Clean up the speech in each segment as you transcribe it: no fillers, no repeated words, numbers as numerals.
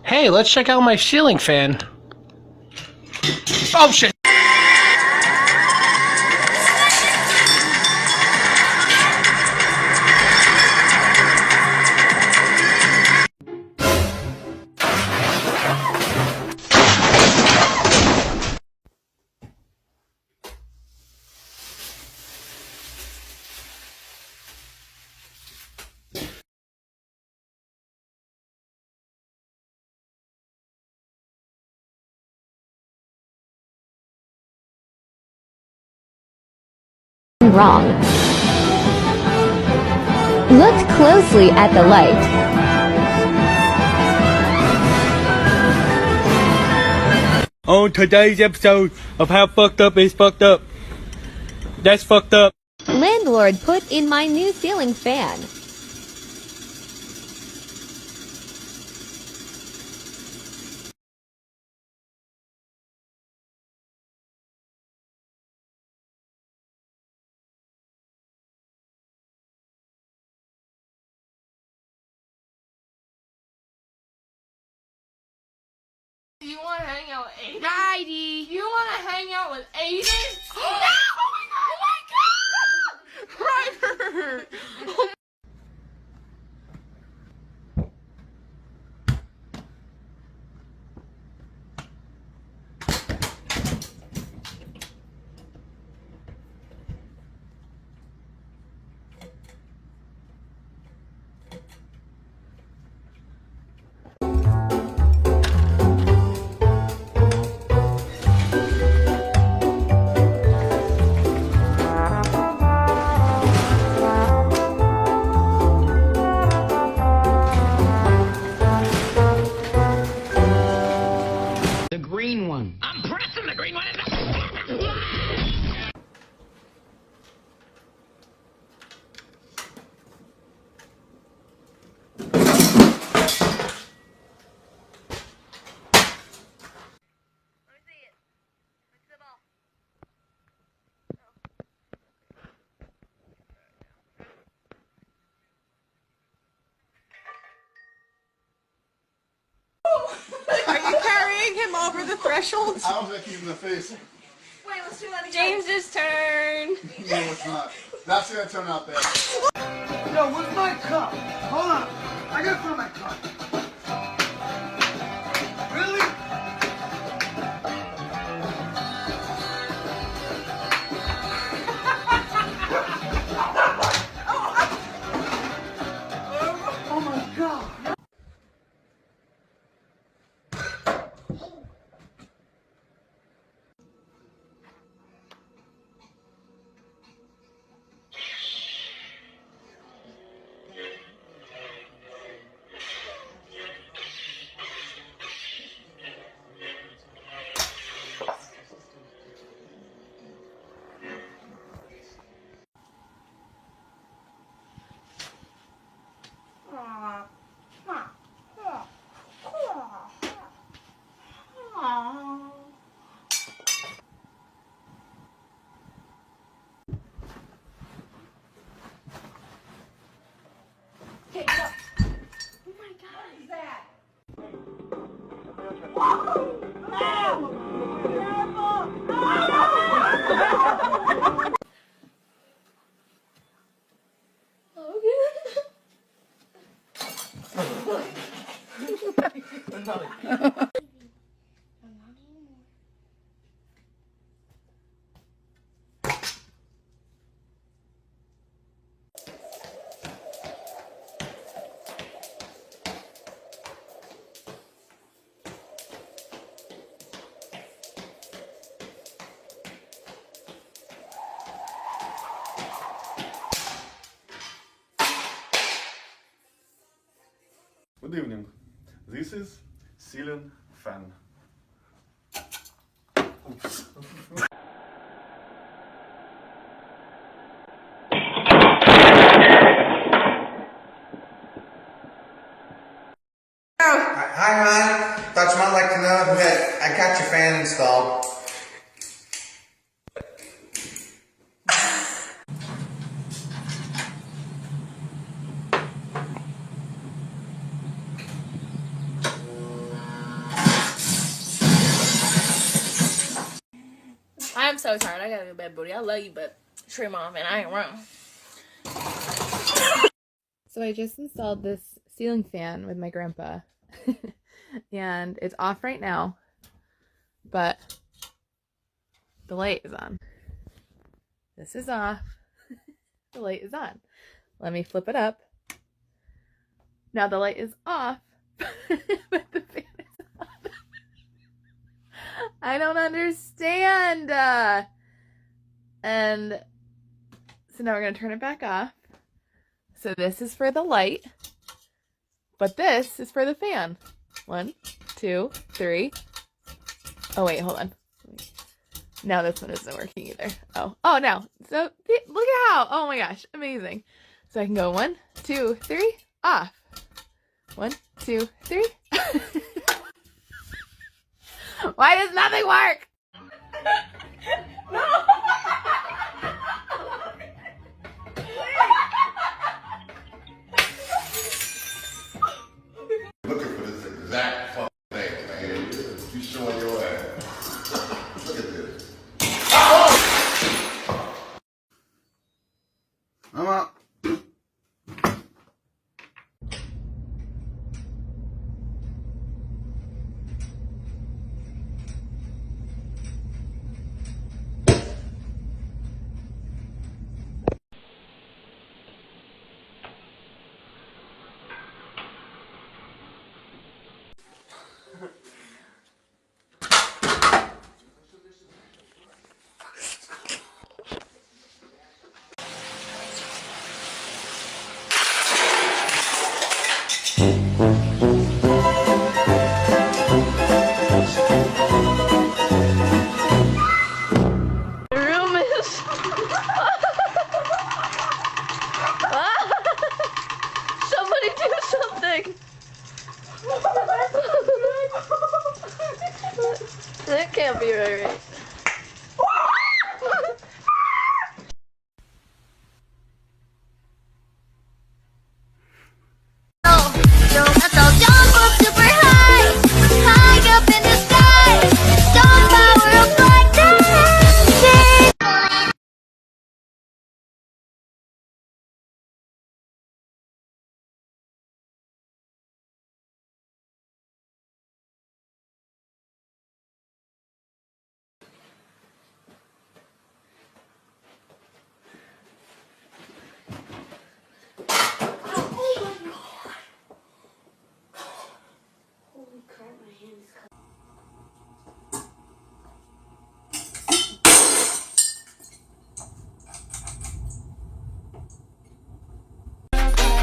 Hey, let's check out my ceiling fan. Oh shit! Wrong. Look closely at the light. On today's episode of How Fucked Up is Fucked Up. That's fucked up. Landlord put in my new ceiling fan. You want to hang out with Aiden? Heidi! You want to hang out with Aiden? No! Oh my god! Ryder! The green one. I'm pressing the green one. Are you carrying him over the threshold? I was looking him in the face. Wait, let's do that again. James's turn. No, it's not. That's gonna turn out bad. Yo, where's my cup? Hold on. I gotta find my cup. Really? Oh my god. Okay, go. Oh my god, what is that? Good evening. This is ceiling fan. Oops. Hi, hon. Thought you might like to know that I got your fan installed. so tired. I gotta go to bed, booty. I love you, but trim off, and I ain't wrong. So I just installed this ceiling fan with my grandpa. And it's off right now, but the light is on. This is off. The light is on. Let me flip it up. Now the light is off, but the fan is on. I don't understand. And so now we're going to turn it back off. So this is for the light, but this is for the fan. 1, 2, 3. Oh, wait, hold on. Now this one isn't working either. Oh, now. So look at how. Oh my gosh, amazing. So I can go 1, 2, 3, off. 1, 2, 3. Why does nothing work? Looking for this exact fucking thing, man. You showing your ass. Look at this. I'm out. Somebody do something! That can't be right.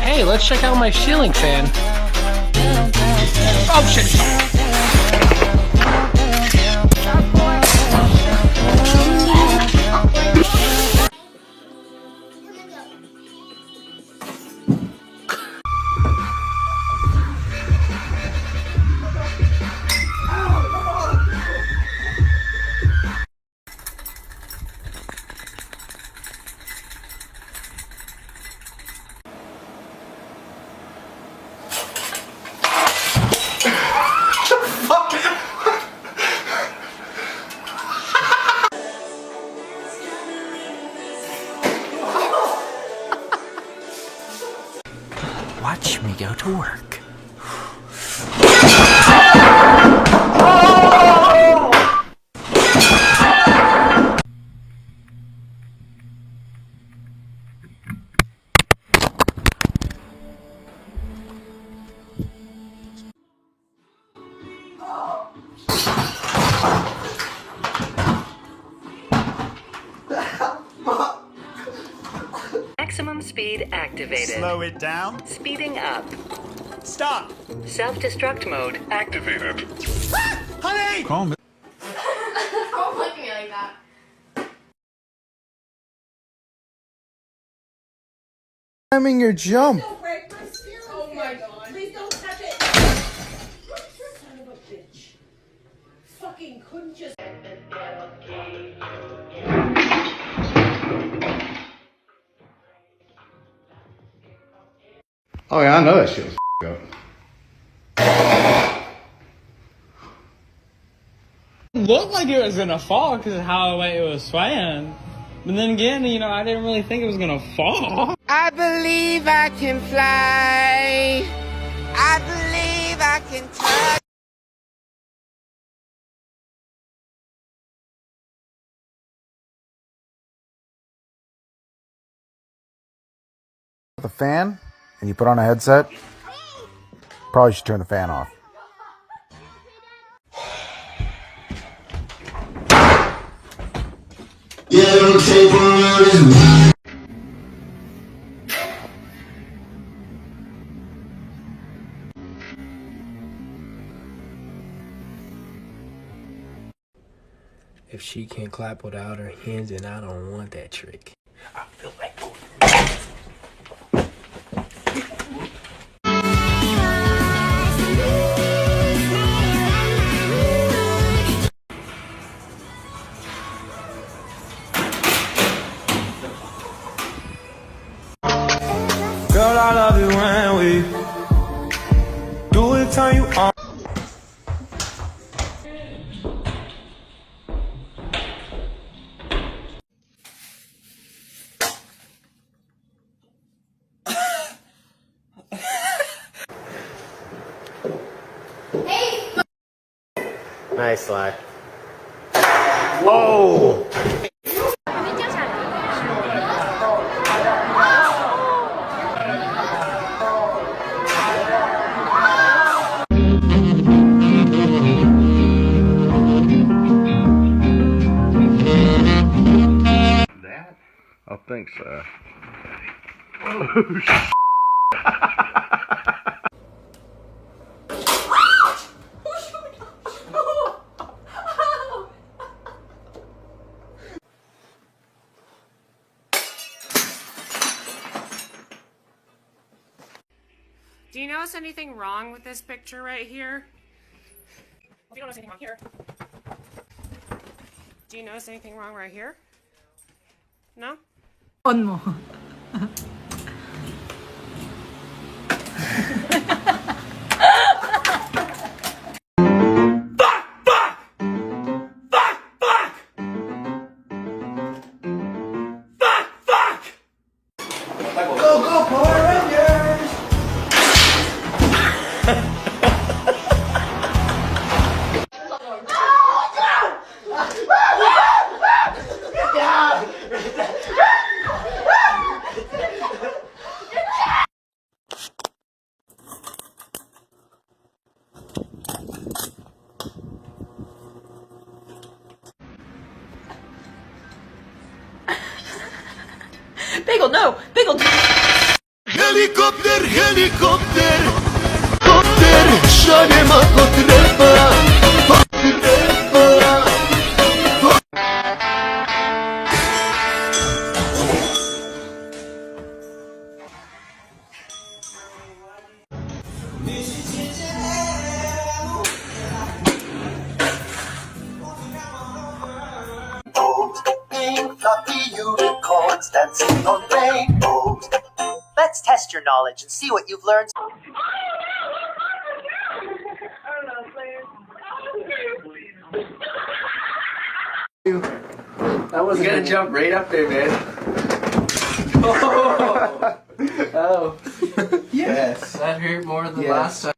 Hey, let's check out my ceiling fan. Oh shit! Watch me go to work. Maximum speed activated. Slow it down. Speeding up. Stop. Self-destruct mode activated. Honey! Call me. Don't look at me like that. Timing your jump. Don't break my ceiling. Oh my god. Please don't touch it. Son of a bitch. Fucking couldn't just. Oh yeah, I know that shit was up. looked like it was gonna fall because of how the way it was swaying. But then again, you know, I didn't really think it was gonna fall. I believe I can fly. I believe I can touch. The fan, and you put on a headset. Probably should turn the fan off. If she can clap without her hands, then I don't want that trick. I feel like Girl, I love it when we do it, turn you on. nice slide. Whoa! I think so. Do you notice anything wrong with this picture right here? If you don't notice anything wrong here. Do you notice anything wrong right here? No? One more. Bagel, no! Bagel! Helikopter, helikopter, kopter, szanie ma potrefa, potrefa. Pink fluffy unicorns dancing on rainbows. Let's test your knowledge and see what you've learned. I was gonna jump right up there, man. Oh, yes. That hurt more than last time.